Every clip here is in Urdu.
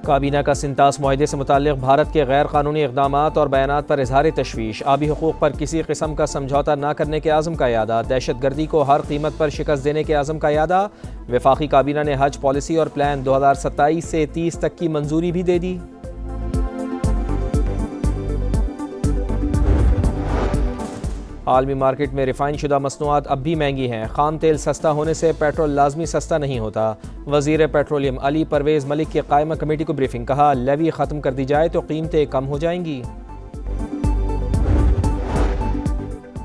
کابینہ کا سنتاس معاہدے سے متعلق بھارت کے غیر قانونی اقدامات اور بیانات پر اظہار تشویش، آبی حقوق پر کسی قسم کا سمجھوتہ نہ کرنے کے عزم کا اعادہ، دہشت گردی کو ہر قیمت پر شکست دینے کے عزم کا اعادہ۔ وفاقی کابینہ نے حج پالیسی اور پلان 2027 سے 30 تک کی منظوری بھی دے دی۔ عالمی مارکیٹ میں ریفائن شدہ مصنوعات اب بھی مہنگی ہیں، خام تیل سستا ہونے سے پیٹرول لازمی سستا نہیں ہوتا۔ وزیر پیٹرولیم علی پرویز ملک کی قائمہ کمیٹی کو بریفنگ، کہا لیوی ختم کر دی جائے تو قیمتیں کم ہو جائیں گی۔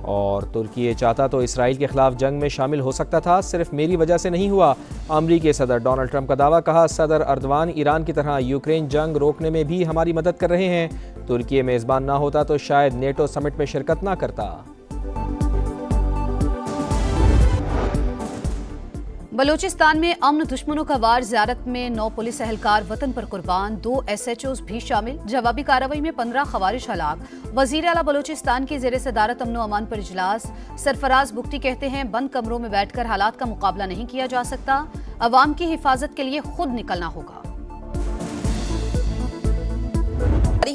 اور ترکی چاہتا تو اسرائیل کے خلاف جنگ میں شامل ہو سکتا تھا، صرف میری وجہ سے نہیں ہوا، امریکی صدر ڈونلڈ ٹرمپ کا دعویٰ، کہا صدر اردوان ایران کی طرح یوکرین جنگ روکنے میں بھی ہماری مدد کر رہے ہیں، ترکی میزبان نہ ہوتا تو شاید نیٹو سمٹ میں شرکت نہ کرتا۔ بلوچستان میں امن دشمنوں کا وار، زیارت میں 9 پولیس اہلکار وطن پر قربان، 2 SHOs بھی شامل، جوابی کارروائی میں 15 خوارج ہلاک۔ وزیر اعلیٰ بلوچستان کی زیر صدارت امن و امان پر اجلاس، سرفراز بگٹی کہتے ہیں بند کمروں میں بیٹھ کر حالات کا مقابلہ نہیں کیا جا سکتا، عوام کی حفاظت کے لیے خود نکلنا ہوگا۔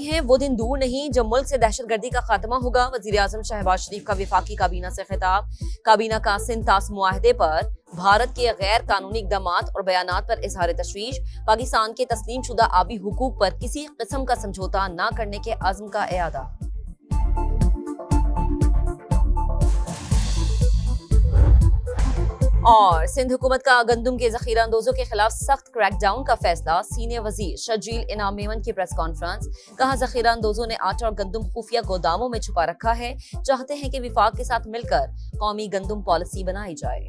ہیں وہ دن دور نہیں جب ملک سے دہشت گردی کا خاتمہ ہوگا، وزیر اعظم شہباز شریف کا وفاقی کابینہ سے خطاب۔ کابینہ کا سنتاس معاہدے پر بھارت کے غیر قانونی اقدامات اور بیانات پر اظہار تشویش، پاکستان کے تسلیم شدہ آبی حقوق پر کسی قسم کا سمجھوتہ نہ کرنے کے عزم کا اعادہ۔ اور سندھ حکومت کا گندم کے ذخیرہ اندوزوں کے خلاف سخت کریک ڈاؤن کا فیصلہ، سینئر وزیر شرجیل انعام میمن کی پریس کانفرنس، کہا ذخیرہ اندوزوں نے آٹا اور گندم خفیہ گوداموں میں چھپا رکھا ہے، چاہتے ہیں کہ وفاق کے ساتھ مل کر قومی گندم پالیسی بنائی جائے۔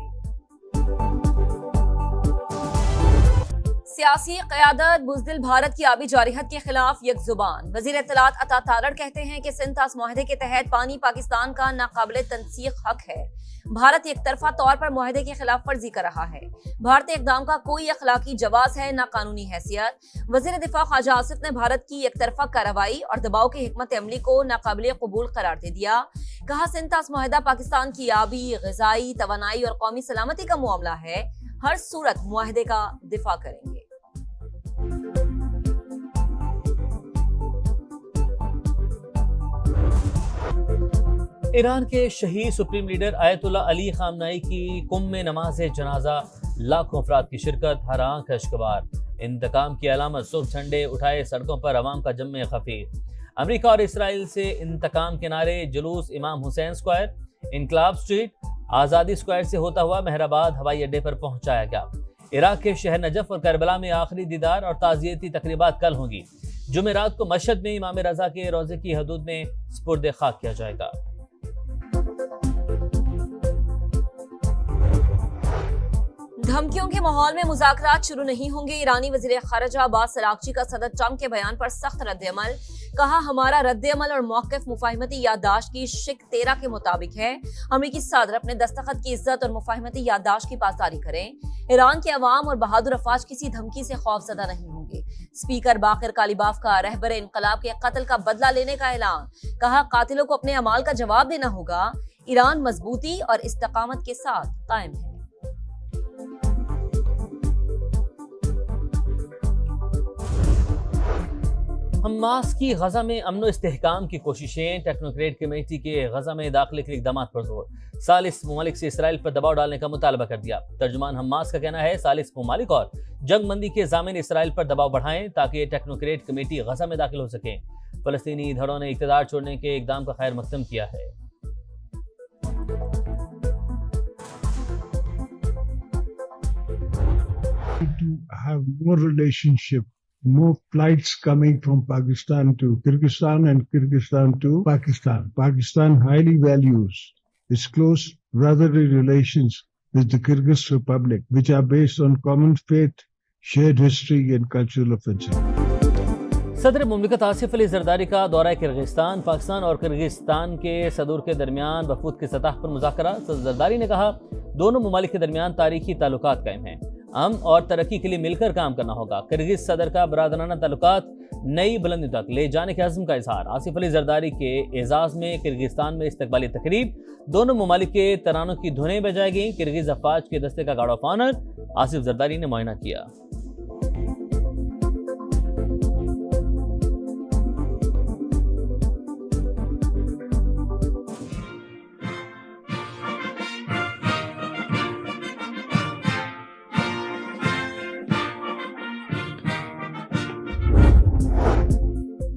سیاسی قیادت بزدل بھارت کی آبی جارحیت کے خلاف یک زبان، وزیر اطلاعات عطا تارڑ کہتے ہیں کہ سنتاس معاہدے کے تحت پانی پاکستان کا ناقابل تنسیق حق ہے، بھارت یک طرفہ طور پر معاہدے کی خلاف ورزی کر رہا ہے، بھارتی اقدام کا کوئی اخلاقی جواز ہے نہ قانونی حیثیت۔ وزیر دفاع خواجہ آصف نے بھارت کی یک طرفہ کارروائی اور دباؤ کی حکمت عملی کو ناقابل قبول قرار دے دیا، کہا سنتاس معاہدہ پاکستان کی آبی، غذائی، توانائی اور قومی سلامتی کا معاملہ ہے، ہر صورت معاہدے کا دفاع کریں گے۔ ایران کے شہید سپریم لیڈر آیت اللہ علی خامنائی کی قم میں نماز جنازہ، لاکھوں افراد کی شرکت، ہر آنکھ اشکبار، انتقام کی علامت سرخ جھنڈے اٹھائے، سڑکوں پر عوام کا جم خفیر، امریکہ اور اسرائیل سے انتقام کے نعرے، جلوس امام حسین اسکوائر، انقلاب اسٹریٹ، آزادی اسکوائر سے ہوتا ہوا مہرآباد ہوائی اڈے پر پہنچایا گیا۔ عراق کے شہر نجف اور کربلا میں آخری دیدار اور تعزیتی تقریبات کل ہوں گی۔ جمعرات کو مشہد میں امام رضا کے روضے کی حدود میں سپرد خاک کیا جائے گا۔ دھمکیوں کے ماحول میں مذاکرات شروع نہیں ہوں گے، ایرانی وزیر خارجہ عباس اراغچی کا صدر ٹرمپ کے بیان پر سخت رد عمل، کہا ہمارا رد عمل اور موقف مفاہمتی یادداشت کی شق 13 کے مطابق ہے، امریکی صدر اپنے دستخط کی عزت اور مفاہمتی یادداشت کی پاسداری کریں، ایران کے عوام اور بہادر افواج کسی دھمکی سے خوفزدہ نہیں ہوں گے۔ اسپیکر باقر کالیباف کا رہبر انقلاب کے قتل کا بدلہ لینے کا اعلان، کہا قاتلوں کو اپنے اعمال کا جواب دینا ہوگا، ایران مضبوطی اور استقامت کے ساتھ قائم ہے۔ حماس کی غزہ میں امن و استحکام کی کوششیں، ٹیکنوکریٹ کمیٹی کے غزہ میں داخلے کے اقدامات پر زور، ثالث ممالک سے اسرائیل پر دباؤ ڈالنے کا مطالبہ کر دیا۔ ترجمان حماس کا کہنا ہے ثالث ممالک اور جنگ بندی کے ضامن اسرائیل پر دباؤ بڑھائیں تاکہ ٹیکنوکریٹ کمیٹی غزہ میں داخل ہو سکیں۔ فلسطینی دھڑوں نے اقتدار چھوڑنے کے اقدام کا خیر مقدم کیا ہے۔ To have more relationship, more flights coming from Pakistan to Kyrgyzstan and Kyrgyzstan to Pakistan. Pakistan highly values its close brotherly relations with the Kyrgyz Republic, which are based on common faith, shared history and cultural offenses. صدر مملکت آصف علی زرداری کا دورہ کرغزستان، پاکستان اور کرغزستان کے صدور کے درمیان وفود کی سطح پر مذاکرات۔ صدر زرداری نے کہا دونوں ممالک کے درمیان تاریخی تعلقات قائم ہیں، امن اور ترقی کے لیے مل کر کام کرنا ہوگا۔ کرغز صدر کا برادرانہ تعلقات نئی بلندی تک لے جانے کے عزم کا اظہار۔ آصف علی زرداری کے اعزاز میں کرغزستان میں استقبالی تقریب، دونوں ممالک کے ترانوں کی دھنیں بجائی گئیں۔ کرغز افواج کے دستے کا guard of honour Asif Zardari نے معائنہ کیا۔